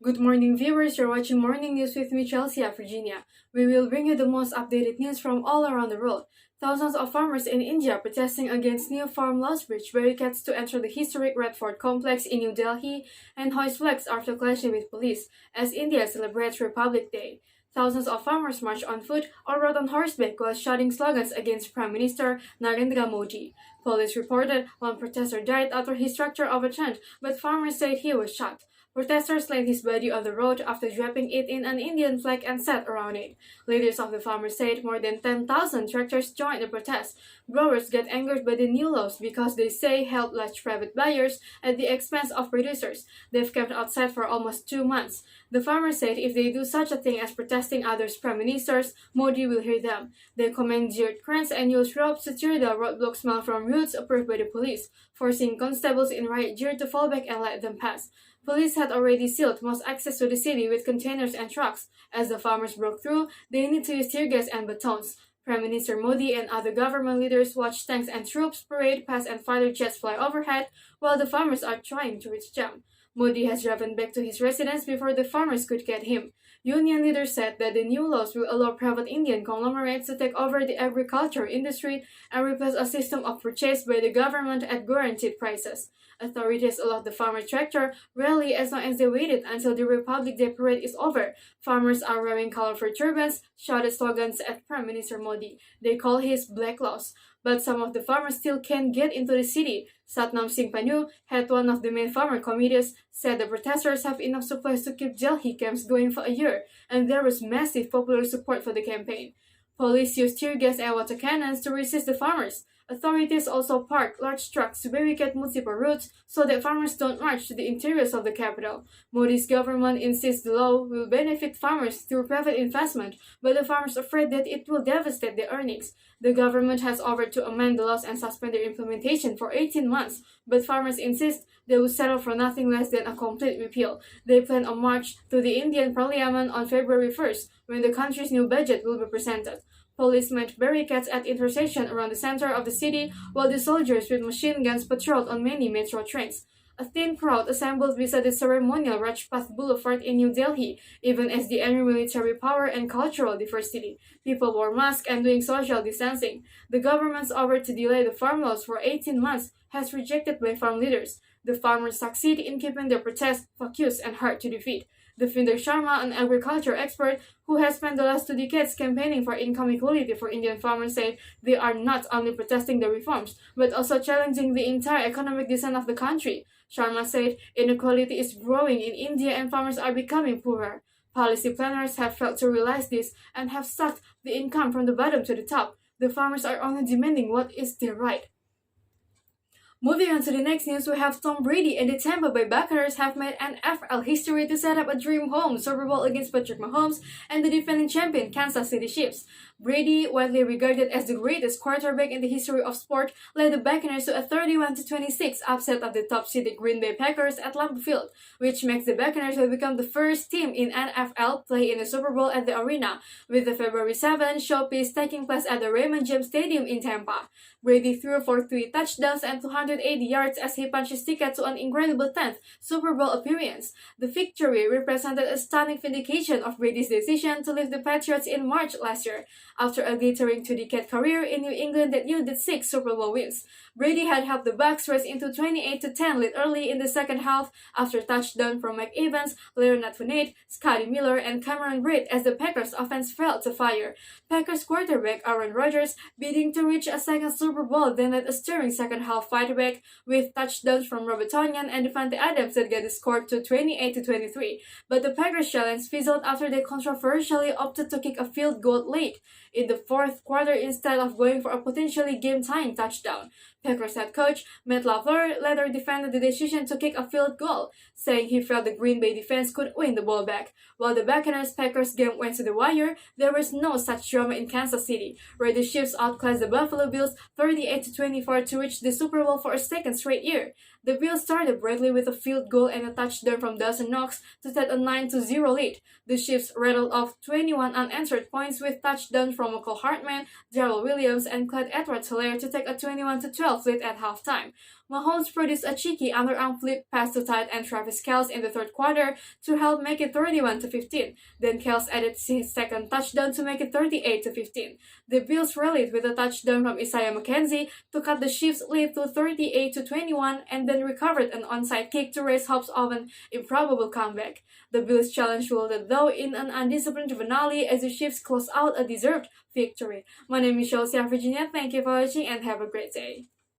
Good morning, viewers. You're watching Morning News with me, Chelsea, Virginia. We will bring you the most updated news from all around the world. Thousands of farmers in India protesting against new farm laws breach barricades to enter the historic Red Fort complex in New Delhi and hoist flags after clashing with police as India celebrates Republic Day. Thousands of farmers marched on foot or rode on horseback while shouting slogans against Prime Minister Narendra Modi. Police reported one protester died after he struck of a tent, but farmers said he was shot. Protesters laid his body on the road after draping it in an Indian flag and sat around it. Leaders of the farmers said more than 10,000 tractors joined the protest. Growers get angered by the new laws because they say help large private buyers at the expense of producers. They've kept outside for almost 2 months. The farmers said if they do such a thing as protesting others' prime ministers, Modi will hear them. They commandeered cranes and used ropes to tear the roadblocks small from routes approved by the police, forcing constables in riot gear to fall back and let them pass. Police had already sealed most access to the city with containers and trucks. As the farmers broke through, they needed to use tear gas and batons. Prime Minister Modi and other government leaders watched tanks and troops parade past and fighter jets fly overhead while the farmers are trying to reach them. Modi has driven back to his residence before the farmers could get him. Union leaders said that the new laws will allow private Indian conglomerates to take over the agriculture industry and replace a system of purchase by the government at guaranteed prices. Authorities allowed the farmer tractor rally as long as they waited until the Republic Day parade is over. Farmers are wearing colorful turbans, shouted slogans at Prime Minister Modi. They call his black laws. But some of the farmers still can't get into the city. Satnam Singh Panu, head one of the main farmer committees, said the protesters have enough supplies to keep Delhi camps going for a year, and there was massive popular support for the campaign. Police used tear gas and water cannons to resist the farmers. Authorities also parked large trucks to barricade multiple routes so that farmers don't march to the interiors of the capital. Modi's government insists the law will benefit farmers through private investment, but the farmers are afraid that it will devastate their earnings. The government has offered to amend the laws and suspend their implementation for 18 months, but farmers insist they will settle for nothing less than a complete repeal. They plan a march to the Indian Parliament on February 1st, when the country's new budget will be presented. Police made barricades at intersections around the center of the city, while the soldiers with machine guns patrolled on many metro trains. A thin crowd assembled beside the ceremonial Rajpath Boulevard in New Delhi, even as the annual military power and cultural diversity. People wore masks and doing social distancing. The government's offer to delay the farm laws for 18 months has rejected by farm leaders. The farmers succeed in keeping their protest focused and hard to defeat. Devinder Sharma, an agriculture expert who has spent the last 2 decades campaigning for income equality for Indian farmers, said they are not only protesting the reforms, but also challenging the entire economic design of the country. Sharma said inequality is growing in India and farmers are becoming poorer. Policy planners have failed to realize this and have sucked the income from the bottom to the top. The farmers are only demanding what is their right. Moving on to the next news, we have Tom Brady and the Tampa Bay Buccaneers have made NFL history to set up a dream home Super Bowl against Patrick Mahomes and the defending champion Kansas City Chiefs. Brady, widely regarded as the greatest quarterback in the history of sport, led the Buccaneers to a 31-26 upset of the top-seeded Green Bay Packers at Lambeau Field, which makes the Buccaneers will become the first team in NFL play in the Super Bowl at the arena, with the February 7 showpiece taking place at the Raymond James Stadium in Tampa. Brady threw for 3 touchdowns and 280 yards as he punched his ticket to an incredible 10th Super Bowl appearance. The victory represented a stunning vindication of Brady's decision to leave the Patriots in March last year, after a glittering 2-decade career in New England that yielded 6 Super Bowl wins. Brady had helped the Bucs race into 28-10 lead early in the second half after touchdown from Mike Evans, Leonard Fournette, Scotty Miller, and Cameron Braid as the Packers offense failed to fire. Packers quarterback Aaron Rodgers bidding to reach a second Super Bowl then led a stirring second half fight back with touchdowns from Robert Tonyan and Devante Adams that got the score to 28-23. But the Packers challenge fizzled after they controversially opted to kick a field goal late in the fourth quarter instead of going for a potentially game-tying touchdown. Packers head coach Matt LaFleur later defended the decision to kick a field goal, saying he felt the Green Bay defense could win the ball back. While the Buccaneers-Packers game went to the wire, there was no such drama in Kansas City, where the Chiefs outclassed the Buffalo Bills 38-24 to reach the Super Bowl for a second straight year. The Bills started brightly with a field goal and a touchdown from Dawson Knox to set a 9-0 lead. The Chiefs rattled off 21 unanswered points with touchdowns from Michael Hartman, Darrell Williams, and Clyde Edwards-Helaire to take a 21-12 lead at halftime. Mahomes produced a cheeky underarm flip pass to tight end Travis Kelce in the third quarter to help make it 31-15. Then Kelce added his second touchdown to make it 38-15. The Bills rallied with a touchdown from Isaiah McKenzie to cut the Chiefs' lead to 38-21 and then recovered an onside kick to raise hopes of an improbable comeback. The Bills' challenge resulted though in an undisciplined finale as the Chiefs closed out a deserved victory. My name is Chelsea, Virginia. Thank you for watching and have a great day.